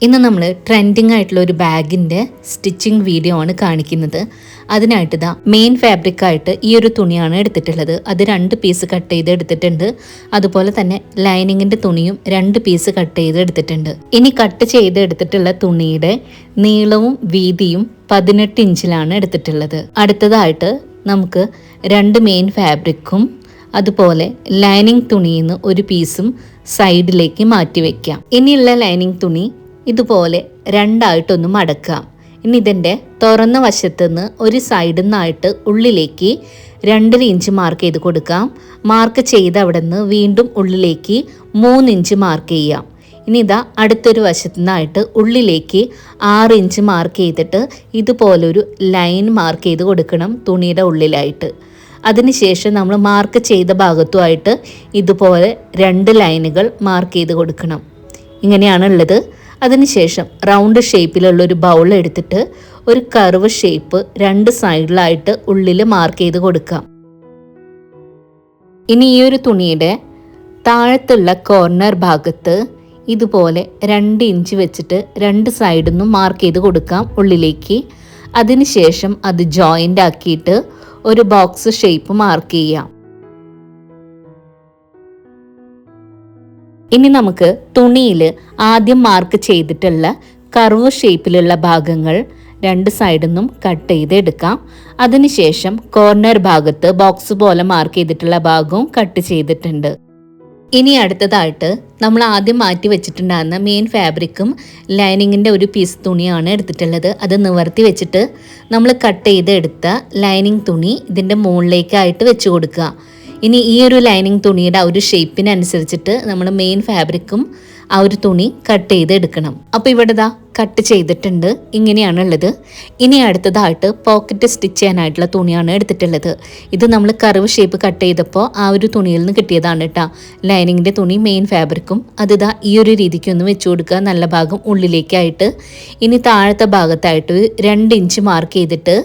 ഇന്ന് നമ്മൾ ട്രെൻഡിങ് ആയിട്ടുള്ള ഒരു ബാഗിൻ്റെ സ്റ്റിച്ചിങ് വീഡിയോ ആണ് കാണിക്കുന്നത്. അതിനായിട്ട് ഇതാ മെയിൻ ഫാബ്രിക് ആയിട്ട് ഈ ഒരു തുണിയാണ് എടുത്തിട്ടുള്ളത്. അത് 2 പീസ് കട്ട് ചെയ്ത് എടുത്തിട്ടുണ്ട്. അതുപോലെ തന്നെ ലൈനിങ്ങിൻ്റെ തുണിയും 2 പീസ് കട്ട് ചെയ്ത് എടുത്തിട്ടുണ്ട്. ഇനി കട്ട് ചെയ്ത് എടുത്തിട്ടുള്ള തുണിയുടെ നീളവും വീതിയും 18 ഇഞ്ചിലാണ് എടുത്തിട്ടുള്ളത്. അടുത്തതായിട്ട് നമുക്ക് 2 മെയിൻ ഫാബ്രിക്കും അതുപോലെ ലൈനിങ് തുണിയിൽ നിന്ന് ഒരു പീസും സൈഡിലേക്ക് മാറ്റി വയ്ക്കാം. ഇനിയുള്ള ലൈനിങ് തുണി ഇതുപോലെ രണ്ടായിട്ടൊന്ന് മടക്കാം. ഇനി ഇതിൻ്റെ തുറന്ന വശത്ത് നിന്ന് ഒരു സൈഡിൽ നിന്നായിട്ട് ഉള്ളിലേക്ക് 2 ഇഞ്ച് മാർക്ക് ചെയ്ത് കൊടുക്കാം. മാർക്ക് ചെയ്ത് അവിടെ നിന്ന് വീണ്ടും ഉള്ളിലേക്ക് 3 ഇഞ്ച് മാർക്ക് ചെയ്യാം. ഇനി ഇതാ അടുത്തൊരു വശത്തു നിന്നായിട്ട് ഉള്ളിലേക്ക് 6 ഇഞ്ച് മാർക്ക് ചെയ്തിട്ട് ഇതുപോലൊരു ലൈൻ മാർക്ക് ചെയ്ത് കൊടുക്കണം തുണിയുടെ ഉള്ളിലായിട്ട്. അതിനുശേഷം നമ്മൾ മാർക്ക് ചെയ്ത ഭാഗത്തുമായിട്ട് ഇതുപോലെ 2 ലൈനുകൾ മാർക്ക് ചെയ്ത് കൊടുക്കണം. ഇങ്ങനെയാണുള്ളത്. അതിനുശേഷം റൗണ്ട് ഷേപ്പിലുള്ളൊരു ബൗൾ എടുത്തിട്ട് ഒരു കർവ് ഷേപ്പ് 2 സൈഡിലായിട്ട് ഉള്ളിൽ മാർക്ക് ചെയ്ത് കൊടുക്കാം. ഇനി ഈ ഒരു തുണിയുടെ താഴത്തുള്ള കോർണർ ഭാഗത്ത് ഇതുപോലെ 2 ഇഞ്ച് വെച്ചിട്ട് 2 സൈഡിൽ നിന്നും മാർക്ക് ചെയ്ത് കൊടുക്കാം ഉള്ളിലേക്ക്. അതിനുശേഷം അത് ജോയിൻ്റ് ആക്കിയിട്ട് ഒരു ബോക്സ് ഷേപ്പ് മാർക്ക് ചെയ്യാം. ഇനി നമുക്ക് തുണിയിൽ ആദ്യം മാർക്ക് ചെയ്തിട്ടുള്ള കർവ് ഷേപ്പിലുള്ള ഭാഗങ്ങൾ 2 സൈഡിൽ നിന്നും കട്ട് ചെയ്ത് എടുക്കാം. അതിനുശേഷം കോർണർ ഭാഗത്ത് ബോക്സ് പോലെ മാർക്ക് ചെയ്തിട്ടുള്ള ഭാഗവും കട്ട് ചെയ്തിട്ടുണ്ട്. ഇനി അടുത്തതായിട്ട് നമ്മൾ ആദ്യം മാറ്റി വെച്ചിട്ടുണ്ടായിരുന്ന മെയിൻ ഫാബ്രിക്കും ലൈനിങ്ങിൻ്റെ ഒരു പീസ് തുണിയാണ് എടുത്തിട്ടുള്ളത്. അത് നിവർത്തി വെച്ചിട്ട് നമ്മൾ കട്ട് ചെയ്ത് എടുത്ത ലൈനിങ് തുണി ഇതിൻ്റെ മുകളിലേക്കായിട്ട് വെച്ച് കൊടുക്കുക. ഇനി ഈ ഒരു ലൈനിങ് തുണിയുടെ ആ ഒരു ഷേപ്പിനനുസരിച്ചിട്ട് നമ്മൾ മെയിൻ ഫാബ്രിക്കും ആ ഒരു തുണി കട്ട് ചെയ്ത് എടുക്കണം. അപ്പോൾ ഇവിടെ ദാ കട്ട് ചെയ്തിട്ടുണ്ട്. ഇങ്ങനെയാണുള്ളത്. ഇനി അടുത്തതായിട്ട് പോക്കറ്റ് സ്റ്റിച്ച് ചെയ്യാനായിട്ടുള്ള തുണിയാണ് എടുത്തിട്ടുള്ളത്. ഇത് നമ്മൾ കർവ് ഷേപ്പ് കട്ട് ചെയ്തപ്പോൾ ആ ഒരു തുണിയിൽ നിന്ന് കിട്ടിയതാണ് കേട്ടോ. ലൈനിങ്ങിൻ്റെ തുണി മെയിൻ ഫാബ്രിക്കും അതിതാ ഈ ഒരു രീതിക്ക് ഒന്ന് വെച്ച് കൊടുക്കുക, നല്ല ഭാഗം ഉള്ളിലേക്കായിട്ട്. ഇനി താഴത്തെ ഭാഗത്തായിട്ട് 2 ഇഞ്ച് മാർക്ക് ചെയ്തിട്ട്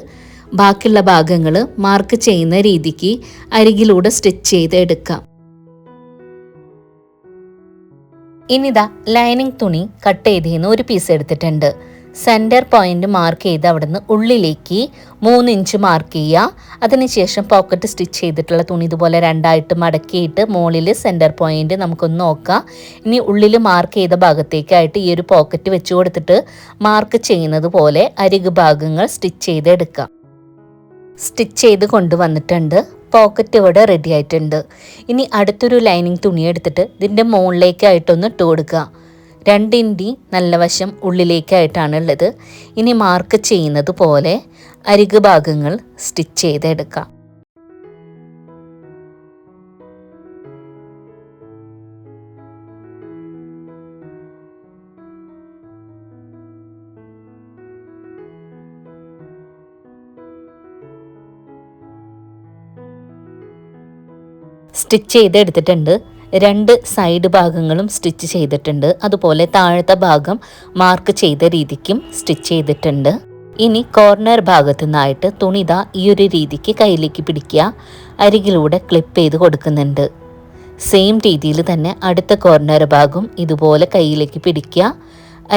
ബാക്കിയുള്ള ഭാഗങ്ങൾ മാർക്ക് ചെയ്യുന്ന രീതിക്ക് അരികിലൂടെ സ്റ്റിച്ച് ചെയ്ത് എടുക്കാം. ഇനിതാ ലൈനിങ് തുണി കട്ട് ചെയ്തതിന് ഒരു പീസ് എടുത്തിട്ടുണ്ട്. സെൻറ്റർ പോയിന്റ് മാർക്ക് ചെയ്ത് അവിടെ നിന്ന് ഉള്ളിലേക്ക് 3 ഇഞ്ച് മാർക്ക് ചെയ്യുക. അതിനുശേഷം പോക്കറ്റ് സ്റ്റിച്ച് ചെയ്തിട്ടുള്ള തുണി ഇതുപോലെ 2ആയിട്ട് മടക്കിയിട്ട് മുകളിൽ സെൻറ്റർ പോയിന്റ് നമുക്കൊന്ന് നോക്കാം. ഇനി ഉള്ളിൽ മാർക്ക് ചെയ്ത ഭാഗത്തേക്കായിട്ട് ഈ ഒരു പോക്കറ്റ് വെച്ച് കൊടുത്തിട്ട് മാർക്ക് ചെയ്യുന്നത് പോലെ അരികു ഭാഗങ്ങൾ സ്റ്റിച്ച് ചെയ്ത് എടുക്കാം. സ്റ്റിച്ച് ചെയ്ത് കൊണ്ടുവന്നിട്ടുണ്ട്. പോക്കറ്റ് ഇവിടെ റെഡി ആയിട്ടുണ്ട്. ഇനി അടുത്തൊരു ലൈനിങ് തുണി എടുത്തിട്ട് ഇതിൻ്റെ മുകളിലേക്കായിട്ടൊന്ന് ഇട്ട് കൊടുക്കുക. 2 ഇഞ്ച് നല്ല വശം ഉള്ളിലേക്കായിട്ടാണ് ഉള്ളത്. ഇനി മാർക്ക് ചെയ്യുന്നത് പോലെ അരികു ഭാഗങ്ങൾ സ്റ്റിച്ച് ചെയ്തെടുക്കാം. സ്റ്റിച്ച് ചെയ്തെടുത്തിട്ടുണ്ട്. 2 സൈഡ് ഭാഗങ്ങളും സ്റ്റിച്ച് ചെയ്തിട്ടുണ്ട്. അതുപോലെ താഴത്തെ ഭാഗം മാർക്ക് ചെയ്ത രീതിക്കും സ്റ്റിച്ച് ചെയ്തിട്ടുണ്ട്. ഇനി കോർണർ ഭാഗത്തു നിന്നായിട്ട് തുണി ഇതാ ഈ ഒരു രീതിക്ക് കയ്യിലേക്ക് പിടിക്കുക. അരികിലൂടെ ക്ലിപ്പ് ചെയ്ത് കൊടുക്കുന്നുണ്ട്. സെയിം രീതിയിൽ തന്നെ അടുത്ത കോർണർ ഭാഗം ഇതുപോലെ കയ്യിലേക്ക് പിടിക്കുക.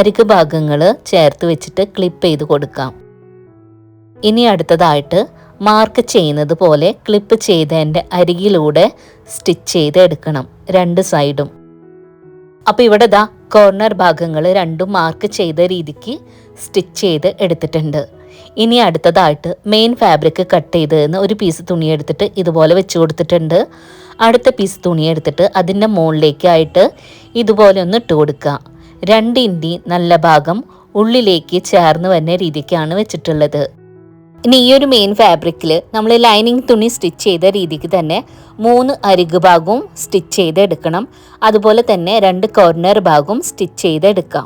അരികു ഭാഗങ്ങൾ ചേർത്ത് വെച്ചിട്ട് ക്ലിപ്പ് ചെയ്ത് കൊടുക്കാം. ഇനി അടുത്തതായിട്ട് മാർക്ക് ചെയ്യുന്നത് പോലെ ക്ലിപ്പ് ചെയ്തതിൻ്റെ അരികിലൂടെ സ്റ്റിച്ച് ചെയ്ത് എടുക്കണം 2 സൈഡും. അപ്പോൾ ഇവിടെ ദാ കോർണർ ഭാഗങ്ങൾ 2ഉം മാർക്ക് ചെയ്ത രീതിക്ക് സ്റ്റിച്ച് ചെയ്ത് എടുത്തിട്ടുണ്ട്. ഇനി അടുത്തതായിട്ട് മെയിൻ ഫാബ്രിക് കട്ട് ചെയ്തതെന്ന് ഒരു പീസ് തുണി എടുത്തിട്ട് ഇതുപോലെ വെച്ച് കൊടുത്തിട്ടുണ്ട്. അടുത്ത പീസ് തുണി എടുത്തിട്ട് അതിൻ്റെ മുകളിലേക്കായിട്ട് ഇതുപോലെ ഒന്ന് ഇട്ട് കൊടുക്കുക. 2 ഇഞ്ച് നല്ല ഭാഗം ഉള്ളിലേക്ക് ചേർന്ന് വരുന്ന രീതിക്കാണ് വെച്ചിട്ടുള്ളത്. ഇനി ഈ ഒരു മെയിൻ ഫാബ്രിക്കിൽ നമ്മൾ ലൈനിങ് തുണി സ്റ്റിച്ച് ചെയ്ത രീതിക്ക് തന്നെ 3 അരികു ഭാഗവും സ്റ്റിച്ച് ചെയ്തെടുക്കണം. അതുപോലെ തന്നെ 2 കോർണർ ഭാഗവും സ്റ്റിച്ച് ചെയ്തെടുക്കാം.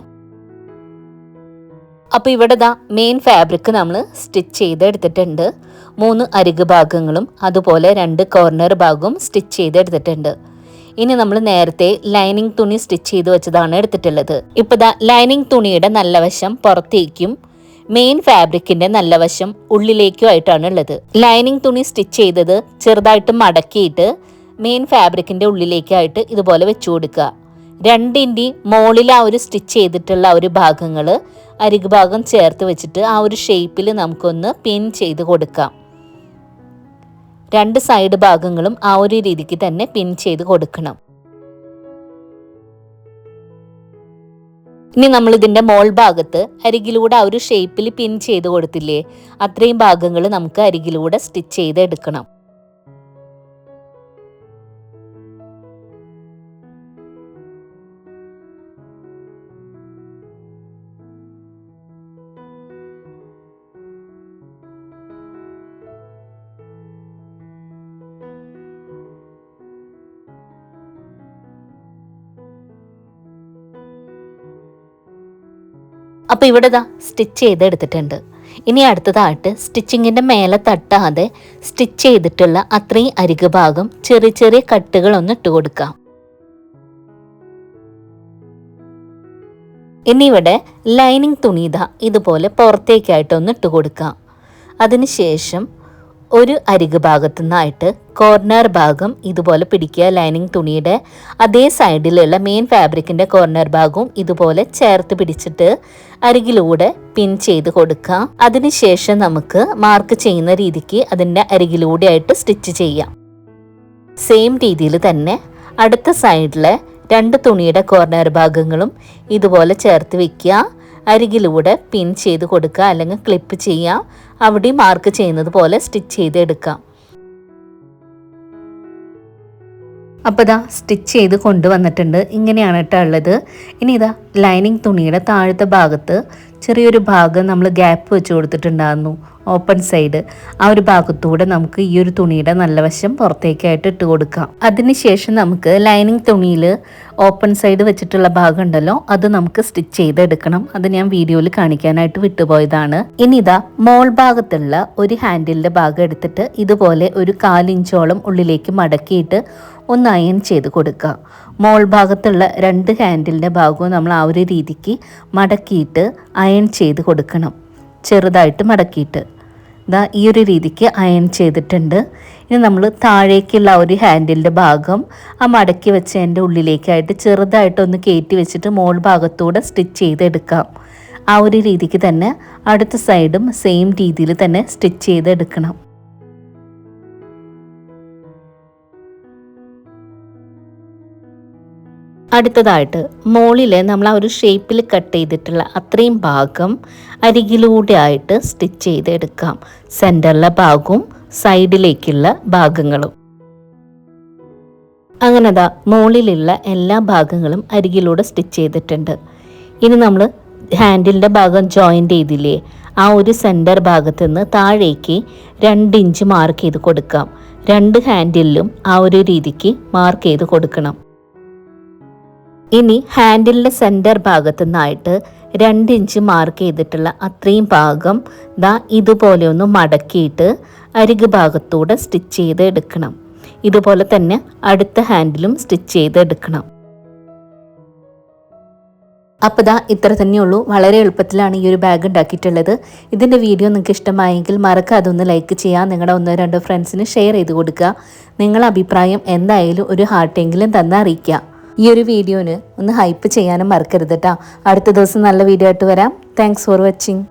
അപ്പോൾ ഇവിടെ ദാ മെയിൻ ഫാബ്രിക് നമ്മൾ സ്റ്റിച്ച് ചെയ്തെടുത്തിട്ടുണ്ട്. 3 അരികു ഭാഗങ്ങളും അതുപോലെ 2 കോർണർ ഭാഗവും സ്റ്റിച്ച് ചെയ്തെടുത്തിട്ടുണ്ട്. ഇനി നമ്മൾ നേരത്തെ ലൈനിങ് തുണി സ്റ്റിച്ച് ചെയ്ത് വെച്ചതാണ് എടുത്തിട്ടുള്ളത്. ഇപ്പോൾ ദാ ലൈനിങ് തുണിയുടെ നല്ല വശം പുറത്തേക്കും മെയിൻ ഫാബ്രിക്കിന്റെ നല്ല വശം ഉള്ളിലേക്കും ആയിട്ടാണ് ഉള്ളത്. ലൈനിങ് തുണി സ്റ്റിച്ച് ചെയ്തത് ചെറുതായിട്ട് മടക്കിയിട്ട് മെയിൻ ഫാബ്രിക്കിന്റെ ഉള്ളിലേക്കായിട്ട് ഇതുപോലെ വെച്ചു കൊടുക്കുക. 2 മുകളിൽ ആ ഒരു സ്റ്റിച്ച് ചെയ്തിട്ടുള്ള ഒരു ഭാഗങ്ങൾ അരികു ഭാഗം ചേർത്ത് വെച്ചിട്ട് ആ ഒരു ഷേപ്പിൽ നമുക്കൊന്ന് പിൻ ചെയ്ത് കൊടുക്കാം. 2 സൈഡ് ഭാഗങ്ങളും ആ ഒരു രീതിക്ക് തന്നെ പിൻ ചെയ്ത് കൊടുക്കണം. ഇനി നമ്മൾ ഇതിൻ്റെ മോൾ ഭാഗത്ത് അരികിലൂടെ ആ ഒരു ഷേപ്പിൽ പിൻ ചെയ്ത് കൊടുത്തില്ലേ, അത്രയും ഭാഗങ്ങൾ നമുക്ക് അരികിലൂടെ സ്റ്റിച്ച് ചെയ്ത് എടുക്കണം. അപ്പോൾ ഇവിടെ സ്റ്റിച്ച് ചെയ്തെടുത്തിട്ടുണ്ട്. ഇനി അടുത്തതായിട്ട് സ്റ്റിച്ചിങ്ങിൻ്റെ മേലെ തട്ടാതെ സ്റ്റിച്ച് ചെയ്തിട്ടുള്ള അത്രയും അരികു ഭാഗം ചെറിയ ചെറിയ കട്ടുകളൊന്ന് ഇട്ട് കൊടുക്കാം. ഇനി ഇവിടെ ലൈനിങ് തുണി ഇതുപോലെ പുറത്തേക്കായിട്ടൊന്ന് ഇട്ട് കൊടുക്കാം. അതിനുശേഷം ഒരു അരികു ഭാഗത്തു നിന്നായിട്ട് കോർണർ ഭാഗം ഇതുപോലെ പിടിക്കുക. ലൈനിങ് തുണിയുടെ അതേ സൈഡിലുള്ള മെയിൻ ഫാബ്രിക്കിൻ്റെ കോർണർ ഭാഗവും ഇതുപോലെ ചേർത്ത് പിടിച്ചിട്ട് അരികിലൂടെ പിൻ ചെയ്ത് കൊടുക്കാം. അതിനുശേഷം നമുക്ക് മാർക്ക് ചെയ്യുന്ന രീതിക്ക് അതിൻ്റെ അരികിലൂടെ ആയിട്ട് സ്റ്റിച്ച് ചെയ്യാം. സെയിം രീതിയിൽ തന്നെ അടുത്ത സൈഡിലെ 2 തുണിയുടെ കോർണർ ഭാഗങ്ങളും ഇതുപോലെ ചേർത്ത് വയ്ക്കുക. അരികിലൂടെ പിൻ ചെയ്ത് കൊടുക്കുക, അല്ലെങ്കിൽ ക്ലിപ്പ് ചെയ്യാം. അവിടെ മാർക്ക് ചെയ്യുന്നത് പോലെ സ്റ്റിച്ച് ചെയ്തെടുക്കാം. അപ്പോൾ സ്റ്റിച്ച് ചെയ്ത് കൊണ്ടുവന്നിട്ടുണ്ട്. ഇങ്ങനെയാണ് കേട്ടോ ഉള്ളത്. ഇനി ലൈനിങ് തുണിയുടെ താഴത്തെ ഭാഗത്ത് ചെറിയൊരു ഭാഗം നമ്മൾ ഗ്യാപ്പ് വെച്ച് കൊടുത്തിട്ടുണ്ടായിരുന്നു, ഓപ്പൺ സൈഡ്. ആ ഒരു ഭാഗത്തൂടെ നമുക്ക് ഈ ഒരു തുണിയുടെ നല്ല വശം പുറത്തേക്കായിട്ട് ഇട്ട് കൊടുക്കാം. അതിനുശേഷം നമുക്ക് ലൈനിങ് തുണിയിൽ ഓപ്പൺ സൈഡ് വെച്ചിട്ടുള്ള ഭാഗം ഉണ്ടല്ലോ, അത് നമുക്ക് സ്റ്റിച്ച് ചെയ്തെടുക്കണം. അത് ഞാൻ വീഡിയോയിൽ കാണിക്കാനായിട്ട് വിട്ടുപോയതാണ്. ഇനി മോൾ ഭാഗത്തുള്ള ഒരു ഹാൻഡിലിൻ്റെ ഭാഗം എടുത്തിട്ട് ഇതുപോലെ ഒരു 1/4 ഇഞ്ചോളം ഉള്ളിലേക്ക് മടക്കിയിട്ട് ഒന്ന് അയൺ ചെയ്ത് കൊടുക്കുക. മോൾ ഭാഗത്തുള്ള 2 ഹാൻഡിലിൻ്റെ ഭാഗവും നമ്മൾ ആ ഒരു രീതിക്ക് മടക്കിയിട്ട് അയൺ ചെയ്ത് കൊടുക്കണം. ചെറുതായിട്ട് മടക്കിയിട്ട് ഈ ഒരു രീതിക്ക് അയൺ ചെയ്തിട്ടുണ്ട്. ഇനി നമ്മൾ താഴേക്കുള്ള ഒരു ഹാൻഡിലിൻ്റെ ഭാഗം ആ മടക്കി വെച്ചതിൻ്റെ ഉള്ളിലേക്കായിട്ട് ചെറുതായിട്ടൊന്ന് കയറ്റി വെച്ചിട്ട് മോൾ ഭാഗത്തൂടെ സ്റ്റിച്ച് ചെയ്തെടുക്കാം. ആ ഒരു രീതിക്ക് തന്നെ അടുത്ത സൈഡും സെയിം രീതിയിൽ തന്നെ സ്റ്റിച്ച് ചെയ്തെടുക്കണം. അടുത്തതായിട്ട് മുകളിൽ നമ്മൾ ആ ഒരു ഷേപ്പിൽ കട്ട് ചെയ്തിട്ടുള്ള അത്രയും ഭാഗം അരികിലൂടെ ആയിട്ട് സ്റ്റിച്ച് ചെയ്തെടുക്കാം. സെൻറ്ററിലെ ഭാഗവും സൈഡിലേക്കുള്ള ഭാഗങ്ങളും. അങ്ങനെ മുകളിലുള്ള എല്ലാ ഭാഗങ്ങളും അരികിലൂടെ സ്റ്റിച്ച് ചെയ്തിട്ടുണ്ട്. ഇനി നമ്മൾ ഹാൻഡിലിൻ്റെ ഭാഗം ജോയിൻ്റ് ചെയ്തില്ലേ, ആ ഒരു സെൻറ്റർ ഭാഗത്ത് നിന്ന് താഴേക്ക് 2 ഇഞ്ച് മാർക്ക് ചെയ്ത് കൊടുക്കാം. 2 ഹാൻഡിലും ആ ഒരു രീതിക്ക് മാർക്ക് ചെയ്ത് കൊടുക്കണം. ഇനി ഹാൻഡിലിൻ്റെ സെൻറ്റർ ഭാഗത്തു നിന്നായിട്ട് 2 ഇഞ്ച് മാർക്ക് ചെയ്തിട്ടുള്ള അത്രയും ഭാഗം ഇതുപോലെ ഒന്ന് മടക്കിയിട്ട് അരികു ഭാഗത്തൂടെ സ്റ്റിച്ച് ചെയ്ത് എടുക്കണം. ഇതുപോലെ തന്നെ അടുത്ത ഹാൻഡിലും സ്റ്റിച്ച് ചെയ്ത് എടുക്കണം. അപ്പോൾ ഇത്ര തന്നെയുള്ളൂ. വളരെ എളുപ്പത്തിലാണ് ഈ ഒരു ബാഗ് ഉണ്ടാക്കിയിട്ടുള്ളത്. ഇതിൻ്റെ വീഡിയോ നിങ്ങൾക്ക് ഇഷ്ടമായെങ്കിൽ മറക്കാതെ ഒന്ന് ലൈക്ക് ചെയ്യുക. നിങ്ങളുടെ 1-2 ഫ്രണ്ട്സിന് ഷെയർ ചെയ്ത് കൊടുക്കുക. നിങ്ങളുടെ അഭിപ്രായം എന്തായാലും ഒരു ഹാർട്ടെങ്കിലും അറിയിക്കുക. ഈ ഒരു വീഡിയോന് ഒന്ന് ഹൈപ്പ് ചെയ്യാനും മറക്കരുത് കേട്ടോ. അടുത്ത ദിവസം നല്ല വീഡിയോ ആയിട്ട് വരാം. Thanks for watching.